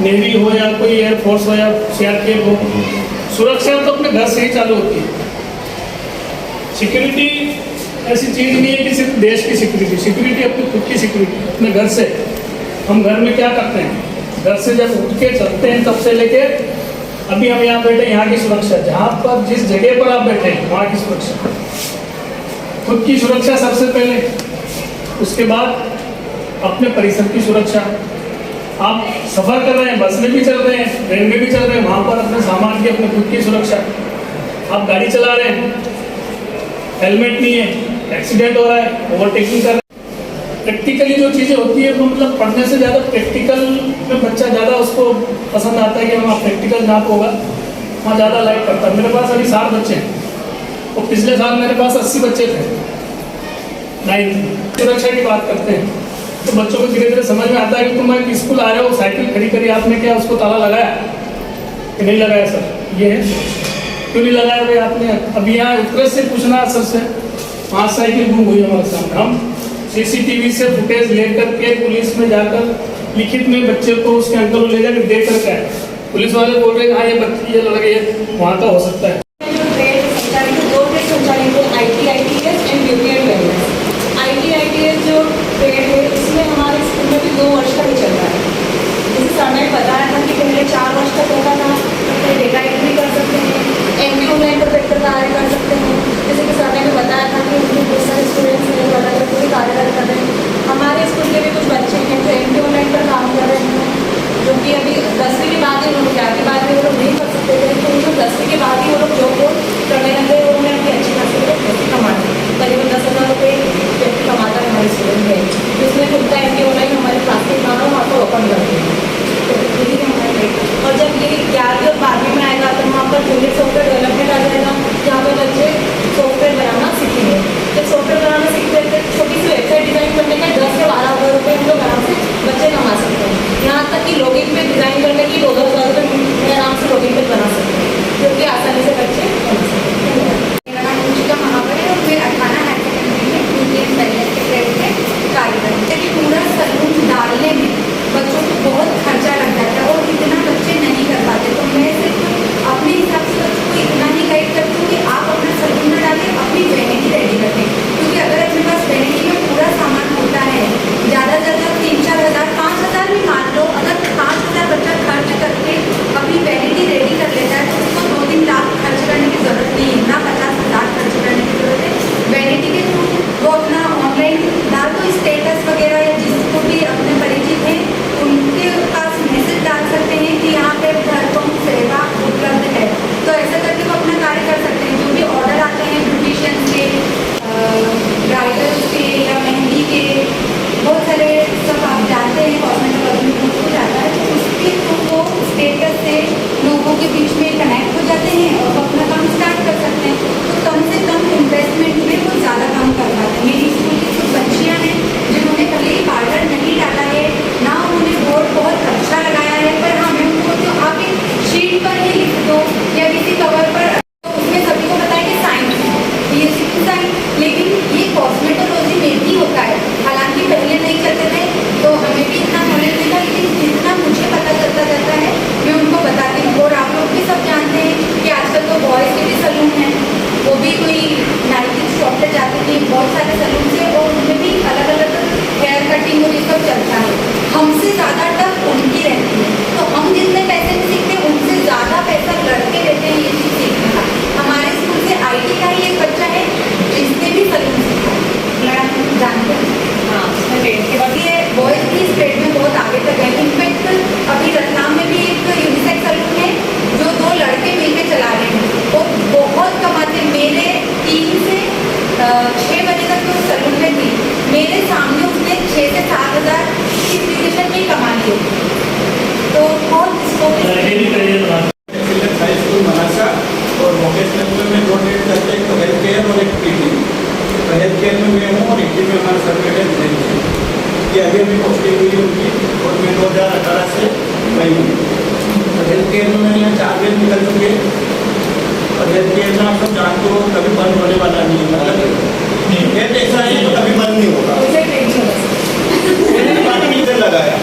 Navy हो या कोई एयरफोर्स हो या सीआरपीएफ हो, सुरक्षा तो अपने घर से ही चालू होती है। सिक्योरिटी ऐसी चीज़ नहीं है कि सिर्फ देश की सिक्योरिटी, सिक्योरिटी अपनी खुद की सिक्योरिटी अपने घर से। हम घर में क्या करते हैं, घर से जब उठ के चलते हैं तब से लेके अभी हम यहाँ बैठे, यहाँ की सुरक्षा, जहाँ पर जिस जगह पर आप बैठे हैं वहाँ की सुरक्षा, खुद की सुरक्षा सबसे पहले, उसके बाद अपने परिसर की सुरक्षा। आप सफ़र कर रहे हैं, बस में भी चल रहे हैं, ट्रेन में भी चल रहे हैं, वहाँ पर अपने सामान की, अपने खुद की सुरक्षा। आप गाड़ी चला रहे हैं, हेलमेट नहीं है, एक्सीडेंट हो रहा है, ओवरटेकिंग कर रहे हैं। प्रैक्टिकली जो चीज़ें होती है वो मतलब पढ़ने से ज़्यादा प्रैक्टिकल में बच्चा ज़्यादा उसको पसंद आता है कि वहाँ प्रैक्टिकल जहाँ होगा वहाँ ज़्यादा लाइक करता है। मेरे पास अभी 7 बच्चे हैं और पिछले साल मेरे पास 80 बच्चे थे 9th। सुरक्षा की बात करते हैं तो बच्चों को धीरे धीरे समझ में आता है कि तुम एक स्कूल आ रहे हो, साइकिल खड़ी करी आपने, क्या उसको ताला लगाया कि नहीं लगाया सर, ये है क्यों नहीं लगाया भाई आपने। अभी यहाँ उत्कृष्ट से पूछना है सर से, 5 साइकिल गुम हुई हमारे सामने, हम सीसीटीवी से फुटेज लेकर के पुलिस में जाकर लिखित में बच्चे को उसके अंकल को ले जाकर देख कर क्या है, पुलिस वाले बोल रहे हैं हाँ ये बच्चे ये लड़के वहाँ का हो सकता है। जो ट्रेड है इसमें हमारे स्कूल में भी 2 वर्ष का ही चल रहा है। जैसे समय बताया था कि पहले 4 वर्ष तक होता था, तो डेटा एंट्री कर सकते हैं, एमपी ऑनलाइन पर बैठकर कार्य कर सकते हैं। जैसे कि समय में बताया था कि उसमें बहुत सारे स्टूडेंट्स हैं जो अलग अलग कार्य कर रहे हैं। हमारे स्कूल के भी कुछ बच्चे हैं जो एमपी ऑनलाइन पर काम कर रहे हैं, जो कि अभी 10वीं के बाद ही उन्होंने, 11वीं के बाद भी वो लोग नहीं कर सकते थे, तो उनको 10वीं के बाद ही वो लोग जॉब को करने लगे, उन्होंने अपनी अच्छी खासी पैसे कमाए, करीबन 10,000 रुपये व्यक्ति कमाता है हमारे स्टूडेंट है, जिसमें खुद का एमपी ऑनलाइन हमारे क्लासेस मानो वहाँ पर ओपन करते हैं। तो यही है हमारे। और जब ये 11वीं और 12वीं में आएगा तो वहाँ पर जूनियर सॉफ्टवेयर डेवलपमेंट आ जाएगा, जहाँ पर बच्चे सॉफ्टवेयर बनाना सीखेंगे। जब सॉफ्टवेयर बनाना सीखते हैं तो छोटी सी वेबसाइट डिज़ाइन करने का 10 से 12,000 रुपये हम लोग आराम से बच्चे कमा सकते हैं। यहाँ तक कि लॉगिन पे डिज़ाइन करने की 2,000 रुपये में आराम से लॉगिन पे बना सकते हैं, जो कि आसानी से बच्चे बना सकते हैं। मेरा नाम मुझका महावर है और मैं अठाना एकेडमी में यूनियन वेलनेस के ट्रेड में कार्यरत है। कि पूरा सलून डालने में बच्चों को बहुत खर्चा लग जाता है और इतना बच्चे नहीं कर पाते, तो मैं सिर्फ अपने हिसाब से बच्चों को इतना ही गाइड करती हूँ कि आप अपना सलून में डालिए, अपनी वेनिटी रेडी कर दें। क्योंकि अगर अपने पास वेनिटी में पूरा सामान होता है, ज़्यादा से ज़्यादा 3-4 हज़ार 5,000 भी मान लो, अगर 5,000 बच्चा खर्च करके अपनी वेनिटी रेडी कर लेता है तो उसको 2-3 लाख खर्च करने की ज़रूरत नहीं है, ना 50,000 खर्च करने की ज़रूरत है। वेनिटी के थ्रू वो अपना ऑनलाइन डाल दो, स्टेटस वगैरह या जिसको भी अपने परिचित हैं उनके पास मैसेज डाल सकते हैं कि यहाँ पे धर्म सेवा उपलब्ध है, तो ऐसा करके वो अपना कार्य कर सकते हैं। जो भी ऑर्डर आते हैं ब्यूटिशियन के, ब्राइडल्स के या मेहंदी के, बहुत सारे सब आप जानते हैं कॉस्मेटिक हो जाता है, तो उसके थ्रू वो स्टेटस से लोगों के बीच में कनेक्ट हो जाते हैं और वो अपना काम स्टार्ट कर सकते हैं। तो कम से कम इन्वेस्टमेंट में वो ज़्यादा काम कर पाते हैं। मेरी स्कूल की कुछ बच्चियाँ हैं जिन्होंने कभी पार्लर नहीं डाला है, ना उन्होंने बोर्ड बहुत अच्छा लगाया है, पर हाँ मैं उनको जो आप एक शीट पर ही लिख दो या किसी कवर पर, तो उसमें सभी को पता है कि साइंस है, BSc साइंस, लेकिन ये कॉस्मेटोलॉजी में भी होता है। हालांकि पहले नहीं करते थे तो हमें भी इतना नॉलेज नहीं था, लेकिन जितना मुझे पता चलता जाता है मैं उनको बताती हूँ। और आप लोग भी सब जानते हैं कि आजकल तो बॉयज़ के भी सलून हैं, वो भी कोई नाइकी शॉप पे जाते थे, बहुत सारे सलून से, और उनमें भी अलग अलग हेयर कटिंग और ये सब चलता है। हमसे ज़्यादा टफ उनकी रहती है, तो हम जितने पैसे में सीखते हैं उनसे ज़्यादा पैसा लड़के लेते हैं ये चीज़ सीखने का। हमारे स्कूल से IT का ही एक बच्चा है जिसने भी सलून सीखा, लड़ा जानते हैं। हाँ, के बाद ये बॉयज़ भी इस ट्रेड में बहुत आगे तक है। इनफैक्ट अभी रतलाम में भी एक यूनिसेक्स सलून है जो 2 लड़के मिलकर चला रहे हैं और बहुत कमाते हैं। मेरे 3 से 6 बजे तक तो सलून में थी, मेरे सामने उसने 6 से 7 हज़ार इस डिविजन में कमा लिए। तो बहुत स्कोप हाई स्कूल मनासा और वोकेशनल में 2 ट्रेड करते हैं, तो हेल्थ केयर और एक PT। तो हेल्थ केयर में मैं हूँ और IT में हमारा सर्टिफिकेट है कि अभी अभी पोस्टिंग हुई उनकी, और मैं 2018 से वही हूँ। तो हेल्थ केयर में मैंने यहाँ 4 दिन निकल चुके हैं, और हेल्थ केयर में आप सब जानते हो कभी बंद होने वाला नहीं है, मतलब हेल्थ ऐसा है तो कभी बंद नहीं होगा। मैंने पार्टी लगाया,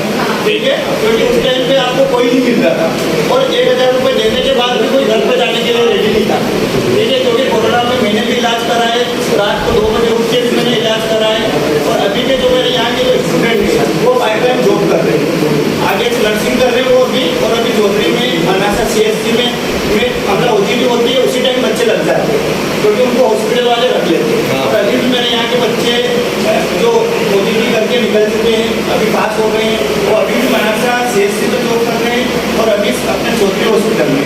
ठीक है, क्योंकि उस टाइम पे आपको कोई आगे नर्सिंग कर रहे हैं वो भी, और अभी जोधरी में मनासा CSC में हमारा OGD होती है, उसी टाइम बच्चे लग जाते हैं क्योंकि उनको हॉस्पिटल वाले रख लेते हैं। और अभी भी मेरे यहाँ के बच्चे जो OGD करके निकल चुके हैं, अभी पास हो गए हैं, वो अभी भी मनासा CSC में जॉब कर रहे हैं और अभी अपने जोधरी हॉस्पिटल में,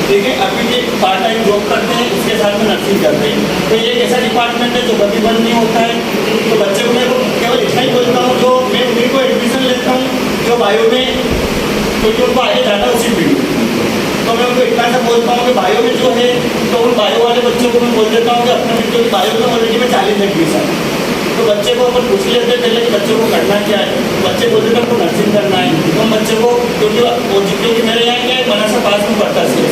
ठीक है, अभी भी पार्ट टाइम जॉब करते हैं, उसके साथ में नर्सिंग करते हैं। तो ये एक ऐसा डिपार्टमेंट है जो कभी बंद नहीं होता है। तो बच्चे को मैं केवल इतना ही बोलता हूँ, जो मैं उन्हीं को एडमिशन लेता हूँ जो बायो में, क्योंकि उनको आगे जाना उसी फील्ड में, तो मैं उनको इतना सा बोलता हूँ कि बायो में जो है, तो उन बायो वाले बच्चों को मैं बोल देता हूँ कि अपने मित्रों की बायो में ऑलरेडी में 40 एडमिशन, तो बच्चे को अपन पूछ लेते हैं पहले कि बच्चे को करना क्या है, बच्चे बोलते थे हमको नर्सिंग करना है, तो हम बच्चे को क्योंकि मेरे यहाँ क्या है मनासा पास में पड़ता है,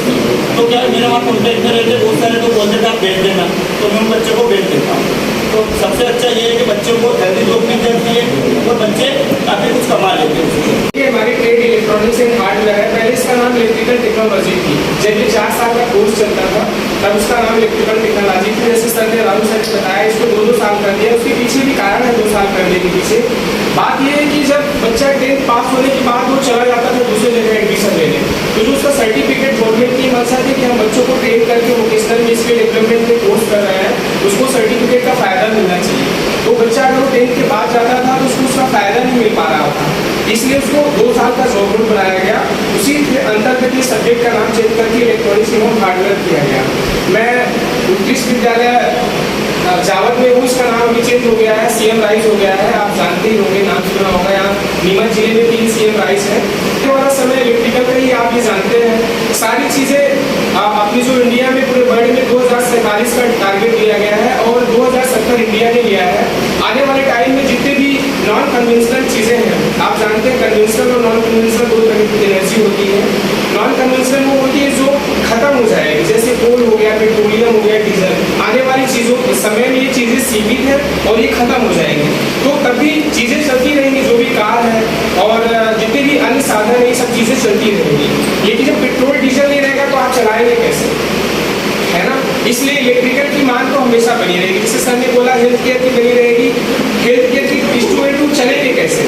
तो क्या मेरे वहाँ कॉन्टेक्ट में रहते बहुत सारे, तो बोलते थे आप भेज देना, तो मैं उन बच्चों को भेज देता हूँ। तो सबसे अच्छा ये है कि बच्चों को जल्दी जॉब मिल जाती है और बच्चे काफ़ी कुछ कमा लेते हैं। ये हमारी ट्रेड इलेक्ट्रॉनिक्स एंड हार्डवेयर है। पहले इसका नाम इलेक्ट्रिकल टेक्नोलॉजी थी। जब ये 4 साल का कोर्स चलता था तब उसका नाम इलेक्ट्रिकल टेक्नोलॉजी थी। जैसे सर ने राहुल सर ने बताया, इसको 2-2 साल कर दिया। उसके पीछे भी कारण है 2 साल करने के पीछे। बात ये है कि जब बच्चा 10th पास होने के बाद वो चला जाता था दूसरे जगह एडमिशन लेने, तो जो उसका सर्टिफिकेट गवर्नमेंट की मकसद है कि हम बच्चों को ट्रेन करके वोकेशनल में स्किल डेवलपमेंट में कोर्स कर रहे हैं, उसको सर्टिफिकेट का फायदा मिलना चाहिए। तो बच्चा अगर वो 10th के बाद जाता था तो उसको उसका फायदा नहीं मिल पा रहा था, इसलिए उसको 2 साल का जॉब रोल बनाया गया। उसी के अंतर्गत इस सब्जेक्ट का नाम चेंज करके इलेक्ट्रॉनिक्स एवं हार्डवेयर किया गया। मैं उत्कृष्ट विद्यालय जावत में हूँ, इसका नाम अभी चेंज हो गया है, CM राइस हो गया है। आप जानते ही होंगे, नाम सुना होगा। यहाँ नीमच जिले में 3 CM राइस है। ये वाला समय इलेक्ट्रिकल का ही आप ये जानते हैं। सारी चीज़ें अपनी जो इंडिया में पूरे वर्ल्ड में 2047 का टारगेट दिया गया है और 2070 इंडिया ने लिया है। आने वाले टाइम में जितने भी नॉन कन्वेंशनल चीज़ें हैं, आप जानते हैं कन्वेंशनल और नॉन कन्वेंशनल 2 तरह की एनर्जी होती है। नॉन कन्वेंशनल वो होती है जो खत्म हो जाएगी, जैसे कोल हो गया, पेट्रोलियम हो गया, डीजल। आने वाली चीज़ों समय में ये चीज़ें सीमित है और ये खत्म हो जाएंगी। तो तभी चीज़ें चलती रहेंगी, जो भी कार है और जितने भी अन्य साधन है, ये सब चीज़ें चलती रहेंगी। लेकिन जब पेट्रोल डीजल नहीं रहेगा तो आप चलाएंगे कैसे, है ना? इसलिए इलेक्ट्रिकल की मांग तो हमेशा बनी रहेगी। जैसे सर ने बोला हेल्थ केयर की बनी रहेगी, हेल्थ केयर की इंस्ट्रूमेंट चलेंगे कैसे,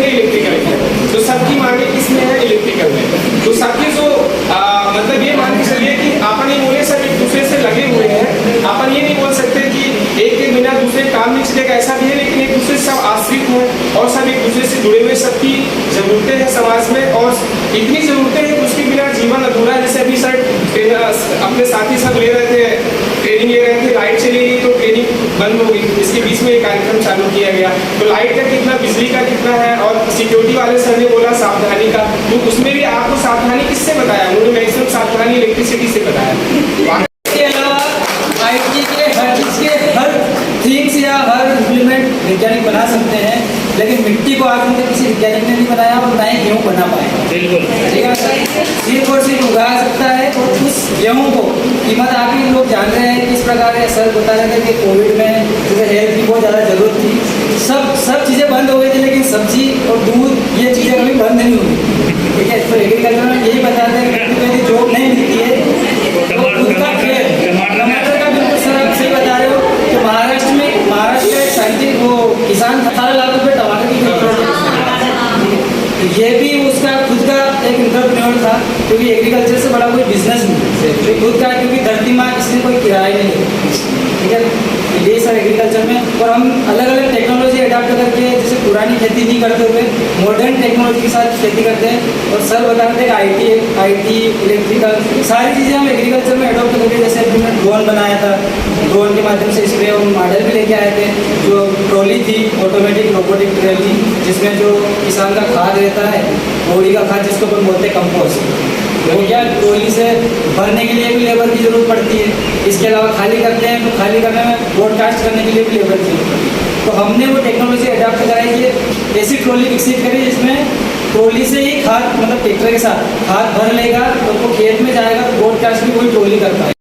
इलेक्ट्रिकल में। तो सबकी मांगे किसमें है, इलेक्ट्रिकल में। तो सबकी जो मतलब ये मान के चलिए कि अपन ये बोले सब एक दूसरे से लगे हुए हैं। अपन ये नहीं बोल सकते कि एक के बिना दूसरे काम नहीं चलेगा, ऐसा भी है, लेकिन एक दूसरे से सब आश्रित हैं और सब एक दूसरे से जुड़े हुए। सबकी जरूरतें हैं समाज में और इतनी जरूरतें हैं कि उसके बिना जीवन अधूरा है। जैसे अभी सर अपने साथी सब ले रहे थे, ट्रेनिंग ले रहे थे, लाइट चली गई तो ट्रेनिंग बंद हो गई। इसके बीच में एक कार्यक्रम चालू किया गया। तो लाइट का कितना, बिजली का कितना है, और सिक्योरिटी वाले सर ने बोला सावधानी का, तो उसमें भी आपको सावधानी किससे बताया? उन्होंने मैक्सिमम सावधानी इलेक्ट्रिसिटी से बताया। इसके अलावा IT के हर थिंग्स या हर इम्प्लीमेंट वैज्ञानिक बना सकते हैं, लेकिन मिट्टी को आज तक किसी वैज्ञानिक ने नहीं बनाया और ना ही गेहूँ बना पाए। बिल्कुल ठीक है सर, सिर्फ और सिर्फ उगा सकता है। और उस गेहूँ को कीमत आप ही लोग जान रहे हैं किस प्रकार है। सर बता रहे थे कि कोविड में जैसे हेल्थ की बहुत ज़्यादा ज़रूरत थी, सब चीज़ें बंद हो गई थी, लेकिन सब्जी और दूध ये चीज़ें कभी बंद नहीं हुई। ठीक है, तो एग्रीकल्चर में यही बताते हैं कि जॉब नहीं मिलती है तो खुद का खेत, टमाटर का बिल्कुल सर आप सही बता रहे हो कि महाराष्ट्र का एक साइंटिस्ट वो किसान 18 लाख रुपए टमाटर की ये भी उसका खुद का एक इंटरप्रेन्योर था, क्योंकि एग्रीकल्चर से बड़ा कोई बिजनेस नहीं खुद का, क्योंकि धरती माँ इसने कोई किराया नहीं है। ठीक है, ये सर एग्रीकल्चर में। और हम अलग अलग टेक्नोलॉजी अडाप्ट करके, जैसे पुरानी खेती नहीं करते हुए मॉडर्न टेक्नोलॉजी के साथ खेती करते हैं। और सर बताते हैं IT इलेक्ट्रिकल सारी चीज़ें हम एग्रीकल्चर में अडॉप्ट करके, जैसे अभी मैंने ड्रोन बनाया था, ड्रोन के माध्यम से स्प्रे और मॉडल भी लेके आए थे। जो ट्रॉली थी, ऑटोमेटिक रोबोटिक ट्रॉली, जिसमें जो किसान का खाद रहता है, बोरी का खाद जिसको अपन बोलते हैं कंपोस्ट, वो क्या ट्रॉली से भरने के लिए भी लेबर की जरूरत पड़ती है। इसके अलावा खाली करते हैं तो खाली करने में ब्रॉडकास्ट करने के लिए भी लेबर की जरूरत पड़ती है। तो हमने वो टेक्नोलॉजी अडाप्ट कराई कि ऐसी ट्रॉली विकसित करी जिसमें ट्रॉली से ही खाद, मतलब ट्रैक्टर के साथ खाद भर लेगा तो वो खेत में जाएगा, ब्रॉडकास्ट भी वही ट्रॉली करता है।